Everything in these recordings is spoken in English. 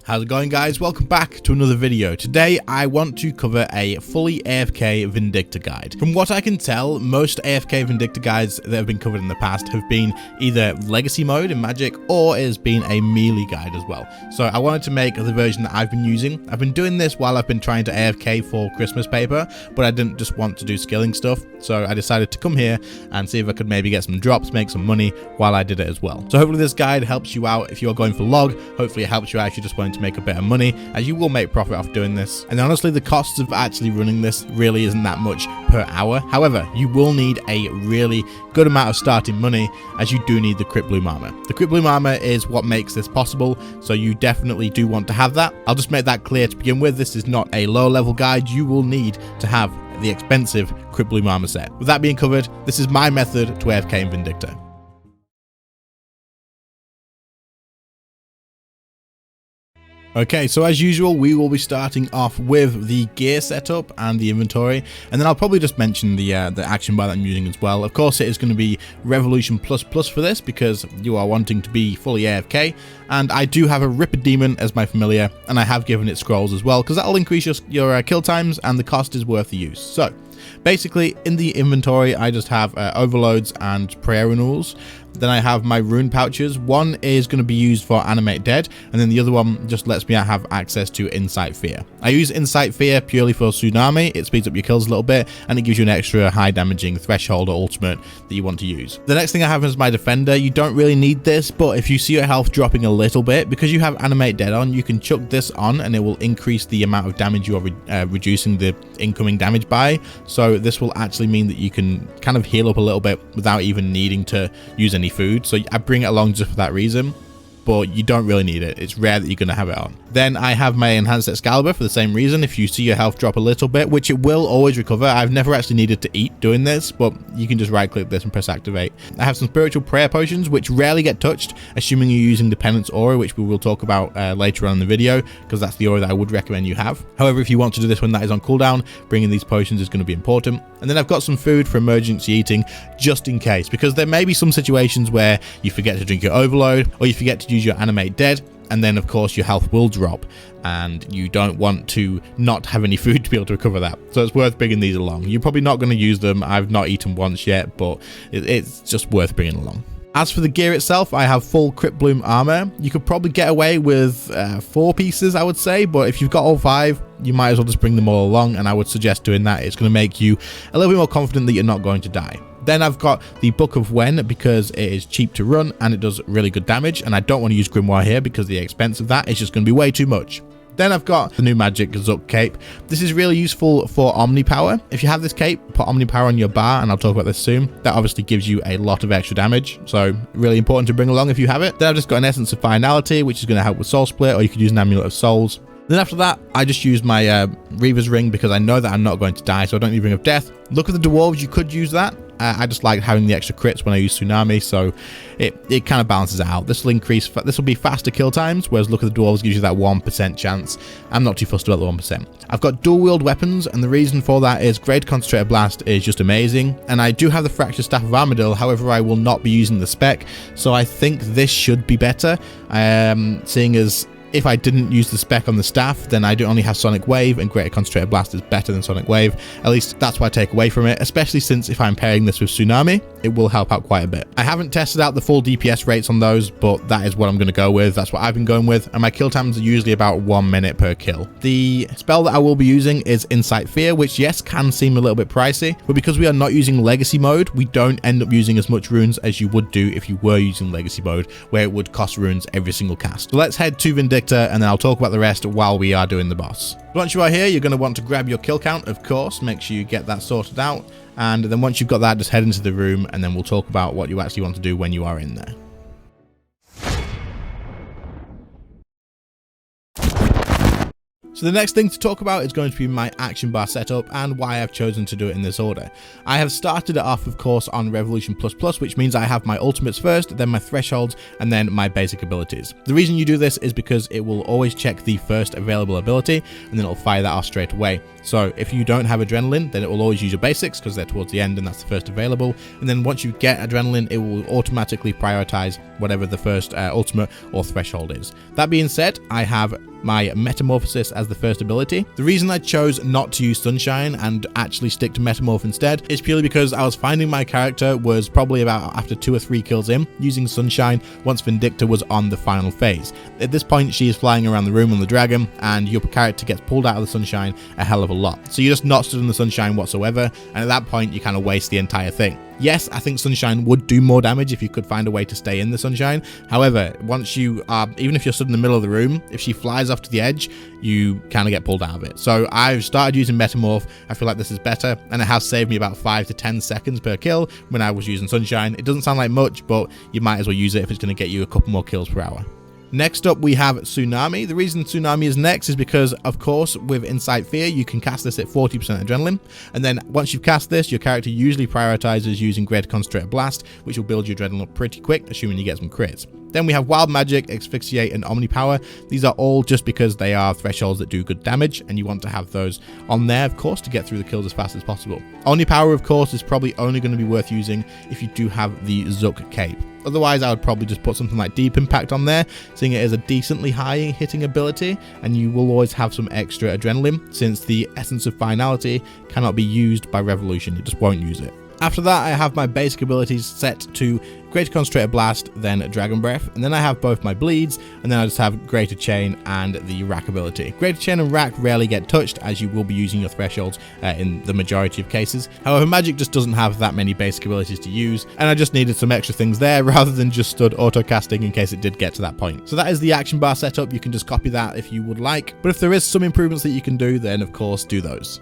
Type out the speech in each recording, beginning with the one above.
How's it going, guys? Welcome back to another video. Today I want to cover a fully AFK Vindicta guide. From what I can tell, most AFK Vindicta guides that have been covered in the past have been either legacy mode in Magic or it has been a melee guide as well. So I wanted to make the version that I've been using. I've been doing this while I've been trying to AFK for Christmas paper, but I didn't just want to do skilling stuff. So I decided to come here and see if I could maybe get some drops, make some money while I did it as well. So hopefully this guide helps you out if you are going for log. Hopefully it helps you out if you're just wanting to make a bit of money, as you will make profit off doing this. And honestly, the costs of actually running this really isn't that much per hour. However, you will need a really good amount of starting money, as you do need the Crypt Bloom armor. The Crypt Bloom armor is what makes this possible, so you definitely do want to have that. I'll just make that clear to begin with. This is not a low level guide. You will need to have the expensive Crypt Bloom armor set. With that being covered, this is my method to AFK in Vindicta. Okay, so as usual, we will be starting off with the gear setup and the inventory, and then I'll probably just mention the action bar that I'm using as well. Of course, it is going to be Revolution++ for this, because you are wanting to be fully AFK, and I do have a Ripper Demon as my familiar, and I have given it scrolls as well, because that'll increase your kill times, and the cost is worth the use. So, basically, in the inventory, I just have overloads and prayer renewals. Then I have my rune pouches. One is going to be used for Animate Dead, and then the other one just lets me have access to Insight Fear. I use Insight Fear purely for Tsunami. It speeds up your kills a little bit, and it gives you an extra high damaging threshold or ultimate that you want to use. The next thing I have is my Defender. You don't really need this, but if you see your health dropping a little bit, because you have Animate Dead on, you can chuck this on, and it will increase the amount of damage you are reducing the incoming damage by. So this will actually mean that you can kind of heal up a little bit without even needing to use any food. So I bring it along just for that reason, but you don't really need it. It's rare that you're going to have it on. Then I have my Enhanced Excalibur for the same reason. If you see your health drop a little bit, which it will always recover. I've never actually needed to eat doing this, but you can just right click this and press activate. I have some Spiritual Prayer Potions, which rarely get touched, assuming you're using the Penance Aura, which we will talk about later on in the video, because that's the aura that I would recommend you have. However, if you want to do this when that is on cooldown, bringing these potions is going to be important. And then I've got some food for emergency eating, just in case, because there may be some situations where you forget to drink your overload, or you forget to use your Animate Dead, and then of course your health will drop, and you don't want to not have any food to be able to recover that. So it's worth bringing these along. You're probably not going to use them. I've not eaten once yet, but it's just worth bringing along. As for the gear itself, I have full Crypt Bloom armor. You could probably get away with 4 pieces, I would say, but if you've got all 5, you might as well just bring them all along, and I would suggest doing that. It's going to make you a little bit more confident that you're not going to die. Then I've got the Book of When, because it is cheap to run and it does really good damage, and I don't want to use Grimoire here because the expense of that is just going to be way too much. Then I've got the new Magic Zook cape. This is really useful for Omni Power. If you have this cape, put Omni Power on your bar, and I'll talk about this soon. That obviously gives you a lot of extra damage, so really important to bring along if you have it. Then I've just got an Essence of Finality, which is going to help with Soul Split, or you could use an Amulet of Souls. Then after that, I just use my Reaver's Ring, because I know that I'm not going to die, so I don't need Ring of Death. Look at the Dwarves, you could use that. I just like having the extra crits when I use Tsunami, so it kind of balances out. This will be faster kill times, whereas Look at the Dwarves gives you that 1% chance. I'm not too fussed about the 1%. I've got dual wield weapons, and the reason for that is Great Concentrated Blast is just amazing, and I do have the Fractured Staff of Armadil. However, I will not be using the spec, so I think this should be better, seeing as if I didn't use the spec on the staff, then I do only have Sonic Wave, and Greater Concentrated Blast is better than Sonic Wave. At least that's what I take away from it, especially since if I'm pairing this with Tsunami, it will help out quite a bit. I haven't tested out the full DPS rates on those, but that is what I'm going to go with. That's what I've been going with, and my kill times are usually about 1 minute per kill. The spell that I will be using is Insight Fear, which yes, can seem a little bit pricey, but because we are not using Legacy mode, we don't end up using as much runes as you would do if you were using Legacy mode, where it would cost runes every single cast. So let's head to Vindicta, and then I'll talk about the rest while we are doing the boss. Once you are here, you're going to want to grab your kill count, of course. Make sure you get that sorted out, and then once you've got that, just head into the room, and then we'll talk about what you actually want to do when you are in there. So the next thing to talk about is going to be my action bar setup and why I've chosen to do it in this order. I have started it off, of course, on Revolution++, which means I have my ultimates first, then my thresholds, and then my basic abilities. The reason you do this is because it will always check the first available ability, and then it'll fire that off straight away. So if you don't have Adrenaline, then it will always use your basics because they're towards the end and that's the first available. And then once you get Adrenaline, it will automatically prioritize whatever the first ultimate or threshold is. That being said, I have my Metamorphosis as the first ability. The reason I chose not to use Sunshine and actually stick to Metamorph instead is purely because I was finding my character was probably about after 2 or 3 kills in using Sunshine once Vindicta was on the final phase. At this point, she is flying around the room on the dragon, and your character gets pulled out of the Sunshine a hell of a lot. So you're just not stood in the Sunshine whatsoever, and at that point you kind of waste the entire thing. Yes, I think Sunshine would do more damage if you could find a way to stay in the Sunshine. However, once you are, even if you're stood in the middle of the room, if she flies off to the edge, you kind of get pulled out of it. So I've started using Metamorph. I feel like this is better, and it has saved me about 5 to 10 seconds per kill when I was using Sunshine. It doesn't sound like much, but you might as well use it if it's going to get you a couple more kills per hour. Next up, we have Tsunami. The reason Tsunami is next is because, of course, with Insight Fear, you can cast this at 40% adrenaline. And then once you've cast this, your character usually prioritizes using Great Concentrated Blast, which will build your adrenaline up pretty quick, assuming you get some crits. Then we have Wild Magic, Asphyxiate, and Omnipower. These are all just because they are thresholds that do good damage, and you want to have those on there, of course, to get through the kills as fast as possible. Omnipower, of course, is probably only going to be worth using if you do have the Zook Cape. Otherwise, I would probably just put something like Deep Impact on there, seeing it as a decently high hitting ability, and you will always have some extra adrenaline, since the Essence of Finality cannot be used by Revolution. It just won't use it. After that, I have my basic abilities set to Greater Concentrated Blast, then Dragon Breath, and then I have both my bleeds, and then I just have Greater Chain and the Rack ability. Greater Chain and Rack rarely get touched, as you will be using your thresholds in the majority of cases. However, Magic just doesn't have that many basic abilities to use, and I just needed some extra things there rather than just stood auto-casting in case it did get to that point. So that is the action bar setup. You can just copy that if you would like, but if there is some improvements that you can do, then of course do those.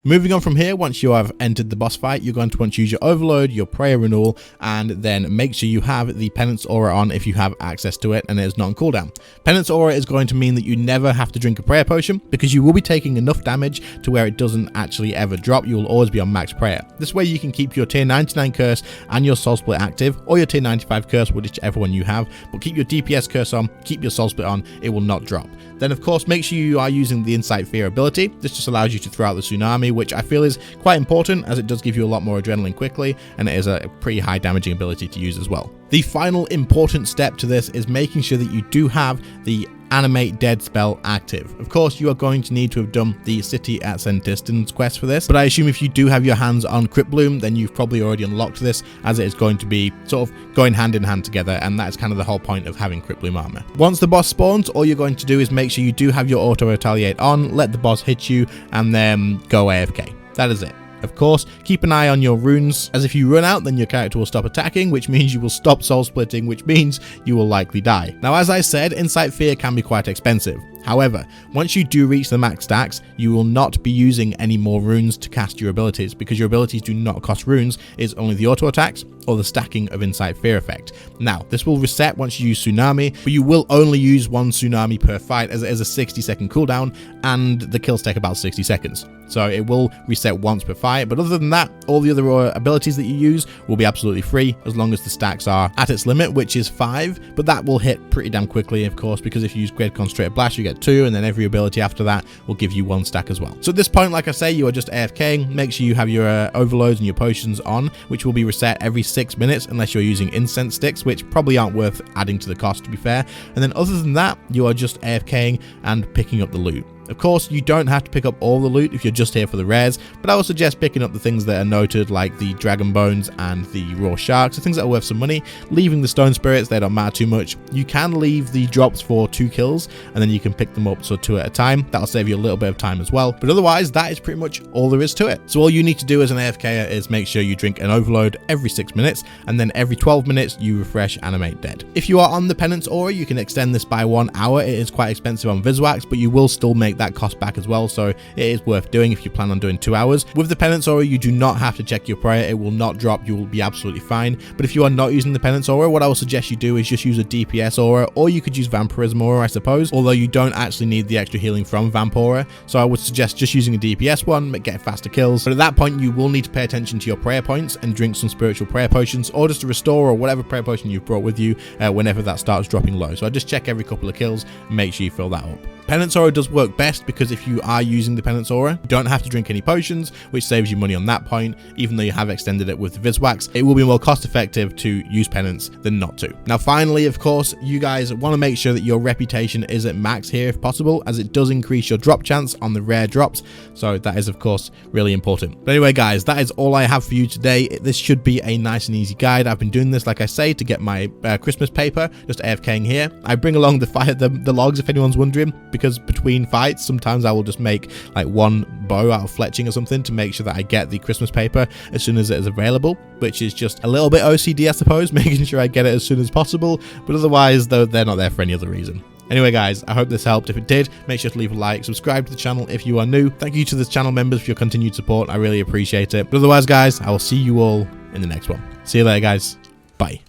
Moving on from here, once you have entered the boss fight, you're going to want to use your Overload, your Prayer Renewal, and then make sure you have the Penance Aura on if you have access to it and it is not on cooldown. Penance Aura is going to mean that you never have to drink a Prayer Potion, because you will be taking enough damage to where it doesn't actually ever drop. You will always be on max prayer. This way you can keep your tier 99 curse and your soul split active, or your tier 95 curse, whichever one you have, but keep your DPS curse on, keep your soul split on, it will not drop. Then of course make sure you are using the Insight Fear ability. This just allows you to throw out the Tsunami, which I feel is quite important, as it does give you a lot more adrenaline quickly, and it is a pretty high damaging ability to use as well. The final important step to this is making sure that you do have the Animate Dead spell active. Of course, you are going to need to have done the City at Send Distance quest for this, but I assume if you do have your hands on Crypt Bloom, then you've probably already unlocked this, as it is going to be sort of going hand in hand together, and that's kind of the whole point of having Crypt Bloom armor. Once the boss spawns, all you're going to do is make sure you do have your auto retaliate on, let the boss hit you, and then go AFK. That is it. Of course, keep an eye on your runes, as if you run out, then your character will stop attacking, which means you will stop soul splitting, which means you will likely die. Now, as I said, Insight Fear can be quite expensive. However, once you do reach the max stacks, you will not be using any more runes to cast your abilities, because your abilities do not cost runes. It's only the auto attacks or the stacking of Insight Fear effect. Now, this will reset once you use Tsunami, but you will only use one Tsunami per fight, as it is a 60-second cooldown, and the kills take about 60 seconds. So it will reset once per fight, but other than that, all the other abilities that you use will be absolutely free, as long as the stacks are at its limit, which is 5, but that will hit pretty damn quickly, of course, because if you use Great Concentrated Blast, you get 2, and then every ability after that will give you 1 stack as well. So at this point, like I say, you are just AFKing. Make sure you have your overloads and your potions on, which will be reset every 6 minutes, unless you're using incense sticks, which probably aren't worth adding to the cost, to be fair. And then other than that, you are just AFKing and picking up the loot. Of course, you don't have to pick up all the loot if you're just here for the rares, but I would suggest picking up the things that are noted, like the dragon bones and the raw sharks, the things that are worth some money. Leaving the stone spirits, they don't matter too much. You can leave the drops for 2 kills, and then you can pick them up, so 2 at a time. That'll save you a little bit of time as well, but otherwise, that is pretty much all there is to it. So all you need to do as an AFKer is make sure you drink an overload every 6 minutes, and then every 12 minutes, you refresh Animate Dead. If you are on the Penance Aura, you can extend this by 1 hour. It is quite expensive on Viswax, but you will still make that cost back as well, so it is worth doing if you plan on doing 2 hours. With the Penance Aura, you do not have to check your prayer. It will not drop. You will be absolutely fine. But if you are not using the Penance Aura, what I will suggest you do is just use a DPS Aura, or you could use Vampirism Aura, I suppose, although you don't actually need the extra healing from Vamp Aura. So I would suggest just using a DPS one, but get faster kills. But at that point, you will need to pay attention to your prayer points and drink some spiritual prayer potions, or just a restore or whatever prayer potion you've brought with you whenever that starts dropping low. So I just check every couple of kills and make sure you fill that up. Penance Aura does work best because if you are using the Penance Aura, you don't have to drink any potions, which saves you money on that point. Even though you have extended it with the Viswax, it will be more cost effective to use Penance than not to. Now finally, of course, you guys want to make sure that your reputation is at max here if possible, as it does increase your drop chance on the rare drops. So that is of course really important. But anyway guys, that is all I have for you today. This should be a nice and easy guide. I've been doing this, like I say, to get my Christmas paper, just AFKing here. I bring along the logs if anyone's wondering, because between fights sometimes I will just make like one bow out of fletching or something to make sure that I get the Christmas paper as soon as it is available, which is just a little bit OCD I suppose, making sure I get it as soon as possible. But otherwise though, they're not there for any other reason. Anyway guys, I hope this helped. If it did, make sure to leave a like, subscribe to the channel if you are new. Thank you to the channel members for your continued support. I really appreciate it. But otherwise guys, I will see you all in the next one. See you later guys. Bye.